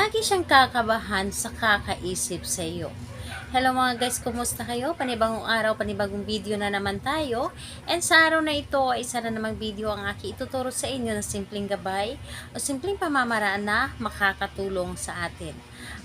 lagi siyang kakabahan sa kakaisip sa iyo. Hello mga guys, kumusta kayo? Panibagong araw, panibagong video na naman tayo. And sa araw na ito ay isa na namang video ang aking ituturo sa inyo na simpleng gabay o simpleng pamamaraan na makakatulong sa atin.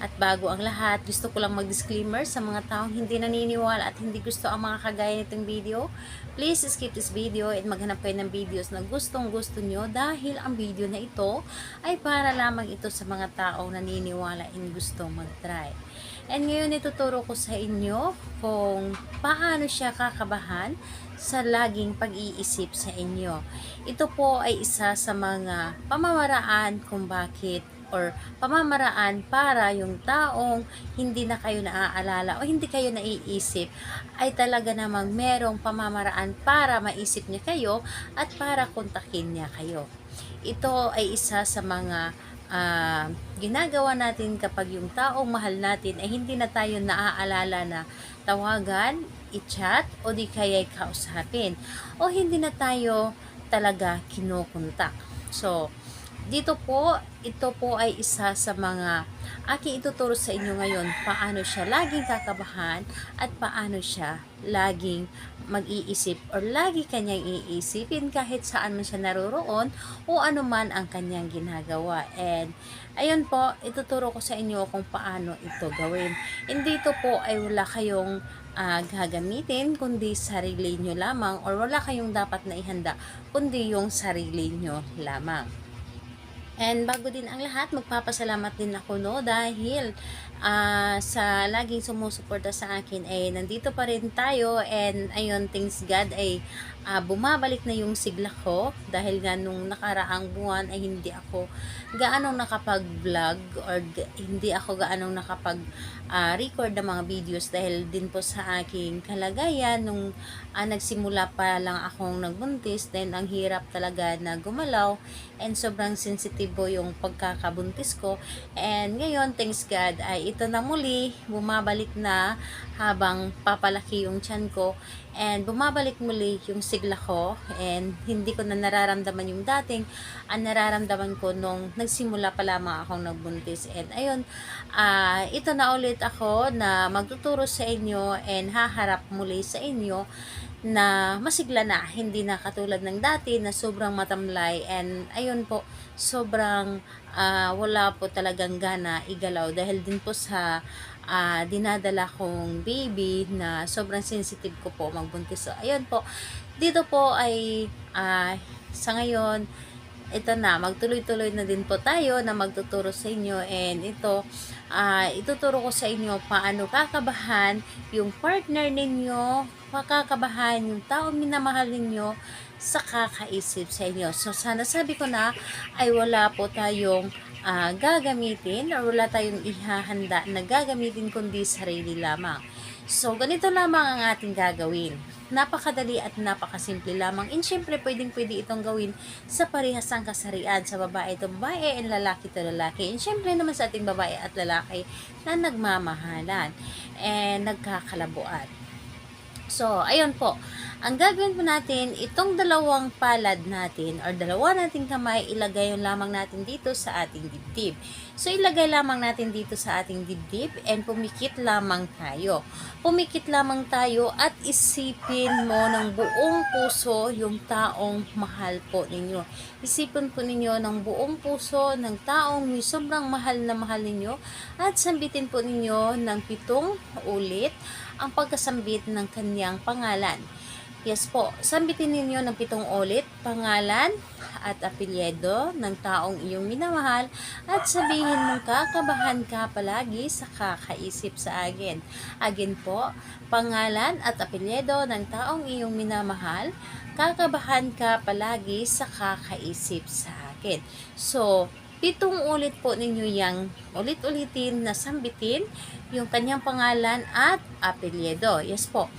At bago ang lahat, gusto ko lang mag-disclaimer sa mga taong hindi naniniwala at hindi gusto ang mga kagaya nitong video. Please skip this video at maghanap kayo ng videos na gustong gusto nyo dahil ang video na ito ay para lamang ito sa mga taong naniniwala and gustong mag-try. And ngayon ituturo ko sa inyo kung paano siya kakabahan sa laging pag-iisip sa inyo. Ito po ay isa sa mga pamamaraan kung bakit or pamamaraan para yung taong hindi na kayo naaalala o hindi kayo naiisip ay talaga namang merong pamamaraan para maisip niya kayo at para kontakin niya kayo. Ito ay isa sa mga ginagawa natin kapag yung taong mahal natin ay hindi na tayo naaalala na tawagan, i-chat o di kaya kausapin o hindi na tayo talaga kinukontak. So, ito po ay isa sa mga aking ituturo sa inyo ngayon paano siya laging kakabahan at paano siya laging mag-iisip or lagi kanyang iisipin kahit saan man siya naroroon o ano man ang kanyang ginagawa. And ayun po, ituturo ko sa inyo kung paano ito gawin. Hindi ito po ay wala kayong gagamitin kundi sarili nyo lamang or wala kayong dapat na ihanda kundi yung sarili nyo lamang. And bago din ang lahat, magpapasalamat din ako dahil sa laging sumusuporta sa akin ay nandito pa rin tayo and ayun, thanks God ay bumabalik na yung sigla ko dahil nga nung nakaraang buwan ay hindi ako gaanong nakapag-vlog or hindi ako gaanong nakapag-record ng mga videos dahil din po sa aking kalagayan nung nagsimula pa lang akong nagbuntis, then ang hirap talaga na gumalaw and sobrang sensitive po yung pagkakabuntis ko. And ngayon, thanks God, ay ito na muli, bumabalik na habang papalaki yung tiyan ko and bumabalik muli yung sigla ko and hindi ko na nararamdaman yung dating nararamdaman ko nung nagsimula pa lamang akong nagbuntis. And ayun, ito na ulit ako na magtuturo sa inyo and haharap muli sa inyo na masigla na, hindi na katulad ng dati na sobrang matamlay and ayun po, sobrang wala po talagang gana igalaw dahil din po sa dinadala kong baby na sobrang sensitive ko po magbuntis. So, ayun po, dito po ay sa ngayon, ito na, magtuloy-tuloy na din po tayo na magtuturo sa inyo and ito, ituturo ko sa inyo paano kakabahan yung partner ninyo, makakabahan yung taong minamahal ninyo sa kakaisip sa inyo. So, sana sabi ko na ay wala po tayong gagamitin or wala tayong ihahanda na gagamitin kundi sarili lamang. So, ganito lamang ang ating gagawin. Napakadali at napakasimple lamang. And syempre, pwedeng-pwede itong gawin sa parehasang kasarian. Sa babae ito babae and lalaki ito lalaki. And syempre naman sa ating babae at lalaki na nagmamahalan and nagkakalabuan. So, ayun po. Ang gagawin po natin, itong dalawang palad natin or dalawa nating kamay, ilagay yung lamang natin dito sa ating dibdib. So, ilagay lamang natin dito sa ating dibdib and pumikit lamang tayo. Pumikit lamang tayo at isipin mo ng buong puso yung taong mahal po ninyo. Isipin po ninyo ng buong puso ng taong sobrang mahal na mahal ninyo at sambitin po ninyo ng 7 ulit ang pagkasambit ng kanyang pangalan. Yes po, sambitin ninyo ng 7 ulit pangalan at apelyido ng taong iyong minamahal at sabihin mong kakabahan ka palagi sa kakaisip sa akin. Again po, pangalan at apelyido ng taong iyong minamahal, kakabahan ka palagi sa kakaisip sa akin. So, 7 ulit po ninyo yang ulit-ulitin na sambitin yung kanyang pangalan at apelyido. Yes po.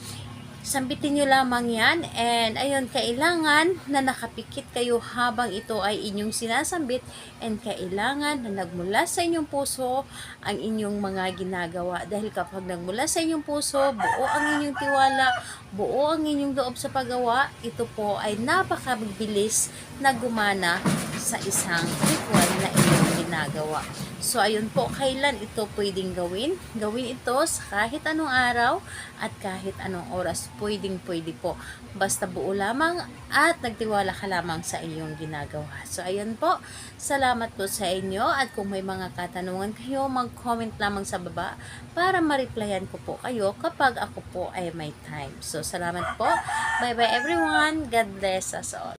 Sambitin nyo lamang yan and ayun, kailangan na nakapikit kayo habang ito ay inyong sinasambit and kailangan na nagmula sa inyong puso ang inyong mga ginagawa dahil kapag nagmula sa inyong puso, buo ang inyong tiwala, buo ang inyong loob sa paggawa, ito po ay napakabilis na gumana sa isang ritual na inyong ginagawa. ginagawa. So, ayun po, kailan ito pwedeng gawin? Gawin ito sa kahit anong araw at kahit anong oras. Pwedeng-pwede po. Basta buo lamang at nagtiwala ka lamang sa iyong ginagawa. So, ayun po. Salamat po sa inyo at kung may mga katanungan kayo, mag-comment lamang sa baba para ma-replyan ko po kayo kapag ako po ay may time. So, salamat po. Bye-bye everyone. God bless us all.